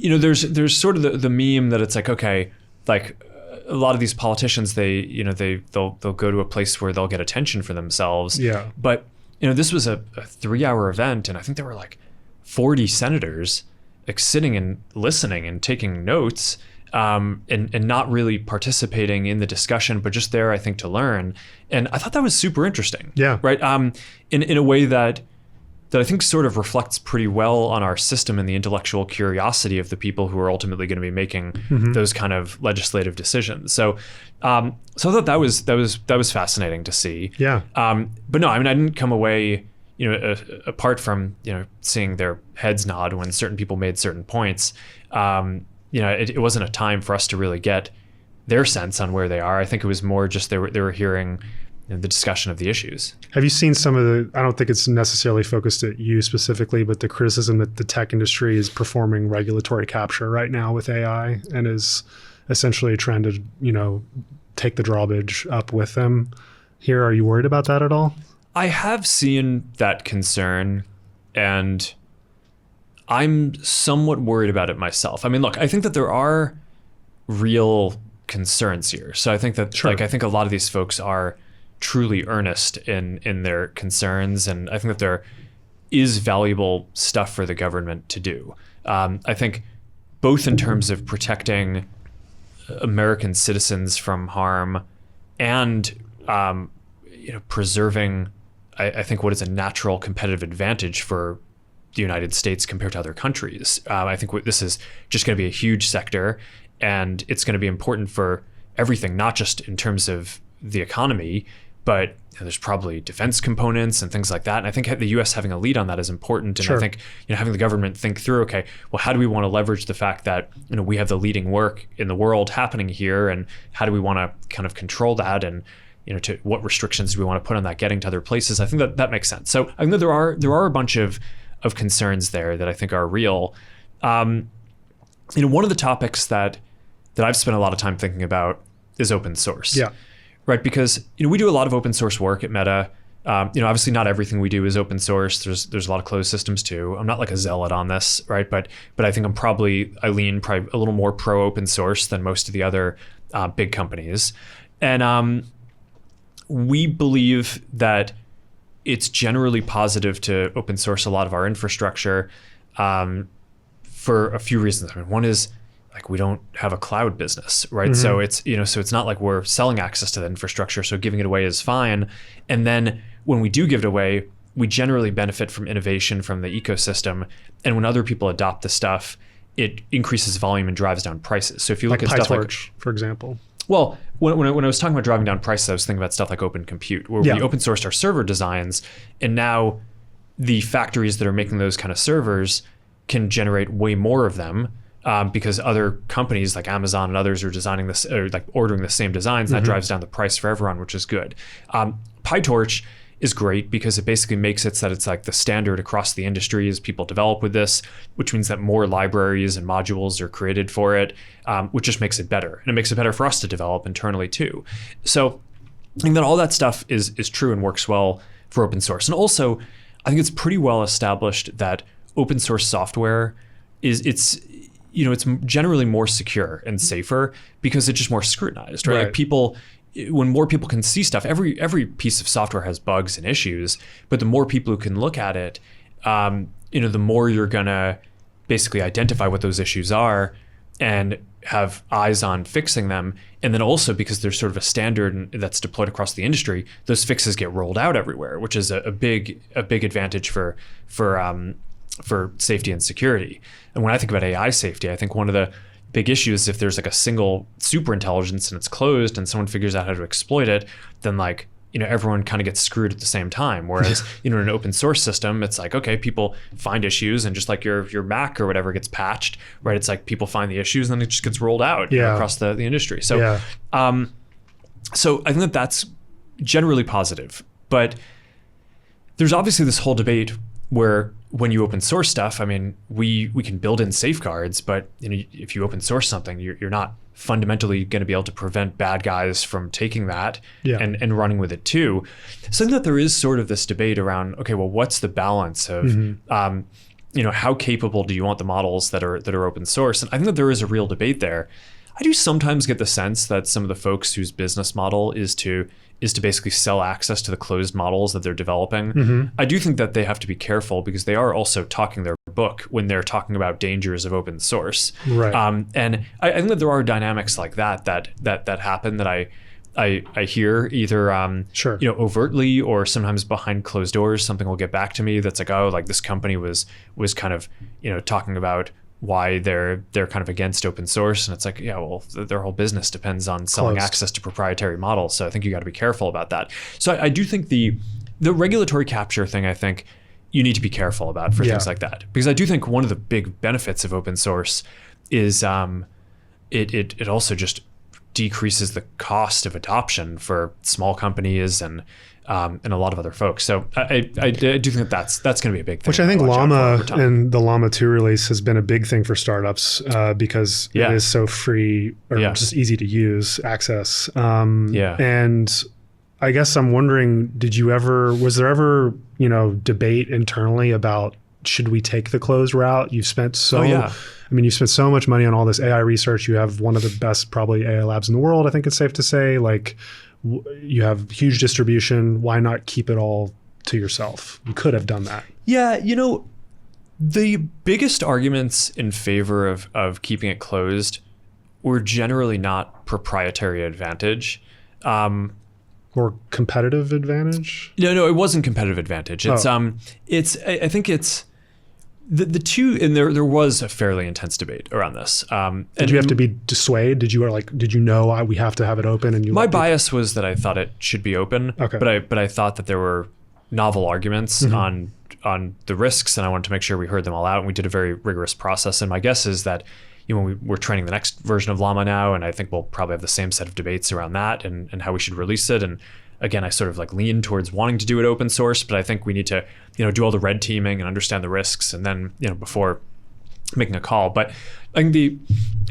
there's sort of the meme that it's like, okay, like a lot of these politicians, they'll go to a place where they'll get attention for themselves. Yeah. But this was a 3-hour event, and I think there were like 40 senators like sitting and listening and taking notes, and not really participating in the discussion, but just there, I think, to learn. And I thought that was super interesting. Yeah. Right. In a way that I think sort of reflects pretty well on our system and the intellectual curiosity of the people who are ultimately going to be making those kind of legislative decisions. So I thought that was fascinating to see. Yeah. But no, I mean, I didn't come away, apart from, seeing their heads nod when certain people made certain points. It wasn't a time for us to really get their sense on where they are. I think it was more just they were hearing the discussion of the issues. Have you seen some of the, I don't think it's necessarily focused at you specifically, but the criticism that the tech industry is performing regulatory capture right now with AI and is essentially trying to, take the drawbridge up with them here? Are you worried about that at all? I have seen that concern, and I'm somewhat worried about it myself. I mean, look, I think that there are real concerns here. So I think that, Sure. I think a lot of these folks are truly earnest in their concerns, and I think that there is valuable stuff for the government to do. I think both in terms of protecting American citizens from harm and preserving, I think, what is a natural competitive advantage for the United States compared to other countries. I think this is just going to be a huge sector, and it's going to be important for everything, not just in terms of the economy, but there's probably defense components and things like that. And I think the U.S. having a lead on that is important. And Sure. I think having the government think through, okay, well, how do we want to leverage the fact that we have the leading work in the world happening here, and how do we want to kind of control that, and to what restrictions do we want to put on that getting to other places? I think that makes sense. So I think that there are a bunch of concerns there that I think are real. One of the topics that I've spent a lot of time thinking about is open source. Yeah. Right, because we do a lot of open source work at Meta. Obviously not everything we do is open source. There's a lot of closed systems too. I'm not like a zealot on this, right? But I think I lean probably a little more pro open source than most of the other big companies. And we believe that it's generally positive to open source a lot of our infrastructure for a few reasons. I mean, one is, like, we don't have a cloud business, right? So it's not like we're selling access to the infrastructure, so giving it away is fine. And then when we do give it away, we generally benefit from innovation from the ecosystem. And when other people adopt the stuff, it increases volume and drives down prices. So if you look like at stuff PyTorch, for example. Well, when I was talking about driving down prices, I was thinking about stuff like Open Compute, where we open sourced our server designs, and now the factories that are making those kind of servers can generate way more of them. Because other companies like Amazon and others are designing this, or like ordering the same designs, and that drives down the price for everyone, which is good. PyTorch is great because it basically makes it so that it's like the standard across the industry as people develop with this, which means that more libraries and modules are created for it, which just makes it better. And it makes it better for us to develop internally too. So I think that all that stuff is true and works well for open source. And also, I think it's pretty well established that open source software it's generally more secure and safer because it's just more scrutinized, right? Like when more people can see stuff, every piece of software has bugs and issues, but the more people who can look at it, the more you're gonna basically identify what those issues are and have eyes on fixing them. And then also, because there's sort of a standard that's deployed across the industry, those fixes get rolled out everywhere, which is a big advantage for safety and security. And when I think about AI safety, I think one of the big issues is if there's like a single super intelligence and it's closed and someone figures out how to exploit it, then everyone kind of gets screwed at the same time. Whereas, in an open source system, it's like, okay, people find issues, and just like your Mac or whatever gets patched, right? It's like people find the issues and then it just gets rolled out across the industry. So, so I think that's generally positive, but there's obviously this whole debate where when you open source stuff, I mean, we can build in safeguards, but if you open source something, you're not fundamentally going to be able to prevent bad guys from taking that and running with it too. So I think that there is sort of this debate around, okay, well, what's the balance of how capable do you want the models that are open source? And I think that there is a real debate there. I do sometimes get the sense that some of the folks whose business model is to basically sell access to the closed models that they're developing. I do think that they have to be careful because they are also talking their book when they're talking about dangers of open source. Right. And I think that there are dynamics like that happen that I hear either overtly or sometimes behind closed doors. Something will get back to me that's like, oh, like this company was kind of talking about why they're kind of against open source, and it's like, yeah, well, their whole business depends on selling access to proprietary models. So I think you got to be careful about that. So I do think the regulatory capture thing, I think you need to be careful about for things like that, because I do think one of the big benefits of open source is it also just decreases the cost of adoption for small companies and a lot of other folks. So I do think that's going to be a big thing. Which I think Llama and the Llama 2 release has been a big thing for startups because it is so free or just easy to use access. And I guess I'm wondering, was there ever, debate internally about should we take the closed route? You've spent you spent so much money on all this AI research. You have one of the best probably AI labs in the world, I think it's safe to say. Like, you have huge distribution. Why not keep it all to yourself? You could have done that. Yeah, the biggest arguments in favor of keeping it closed were generally not proprietary advantage. Or competitive advantage? No, it wasn't competitive advantage. It's I think it's the two, and there was a fairly intense debate around this. Did you have to be dissuaded? Did you know we have to have it open? And my bias was that I thought it should be open. Okay. But I thought that there were novel arguments on the risks, and I wanted to make sure we heard them all out. And we did a very rigorous process. And my guess is that when we're training the next version of Llama now, and I think we'll probably have the same set of debates around that and how we should release it. And again, I sort of lean towards wanting to do it open source, but I think we need to, do all the red teaming and understand the risks, and then, before making a call. But I think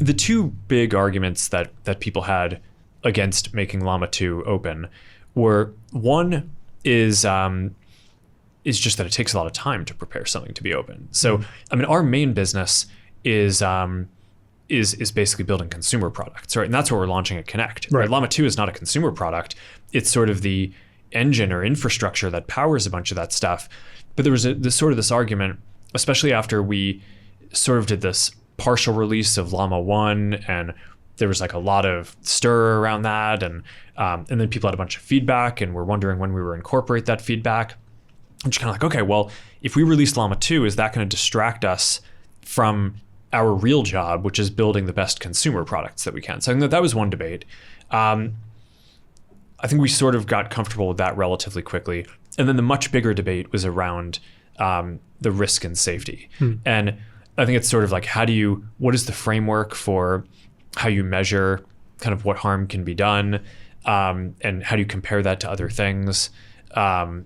the two big arguments that people had against making Llama 2 open were, one is just that it takes a lot of time to prepare something to be open. So, our main business is basically building consumer products, right? And that's what we're launching at Connect. Right? Llama 2 is not a consumer product. It's sort of the engine or infrastructure that powers a bunch of that stuff. But there was this argument, especially after we sort of did this partial release of Llama 1, and there was a lot of stir around that, and then people had a bunch of feedback, and were wondering when we were incorporate that feedback. And just kind of okay, well, if we release Llama 2, is that going to distract us from our real job, which is building the best consumer products that we can? So I think that was one debate. I think we sort of got comfortable with that relatively quickly. And then the much bigger debate was around the risk and safety. And I think it's sort of what is the framework for how you measure kind of what harm can be done, and how do you compare that to other things? For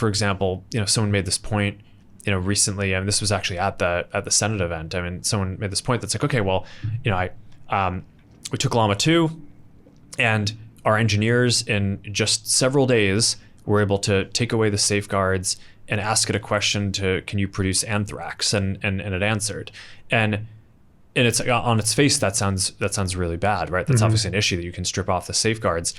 example, someone made this point, recently, and this was actually at the Senate event. Someone made this point that's okay, well, we took Llama 2, and our engineers in just several days were able to take away the safeguards and ask it a question can you produce anthrax, and it answered. And it's on its face, that sounds really bad, right? That's obviously an issue that you can strip off the safeguards,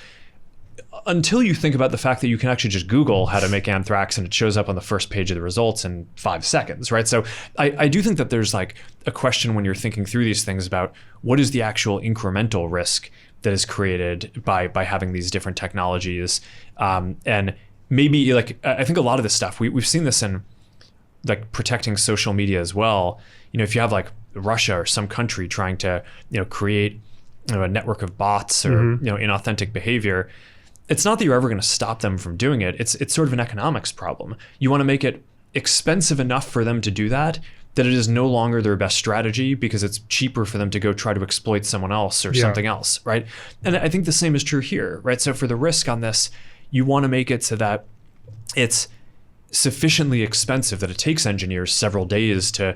until you think about the fact that you can actually just Google how to make anthrax and it shows up on the first page of the results in 5 seconds, right? So I do think that there's a question when you're thinking through these things about what is the actual incremental risk that is created by having these different technologies. And maybe I think a lot of this stuff, we've seen this in protecting social media as well. If you have Russia or some country trying to create a network of bots or inauthentic behavior, it's not that you're ever going to stop them from doing it. It's sort of an economics problem. You want to make it expensive enough for them to do that it is no longer their best strategy, because it's cheaper for them to go try to exploit someone else or something else, right? And I think the same is true here, right? So for the risk on this, you want to make it so that it's sufficiently expensive that it takes engineers several days to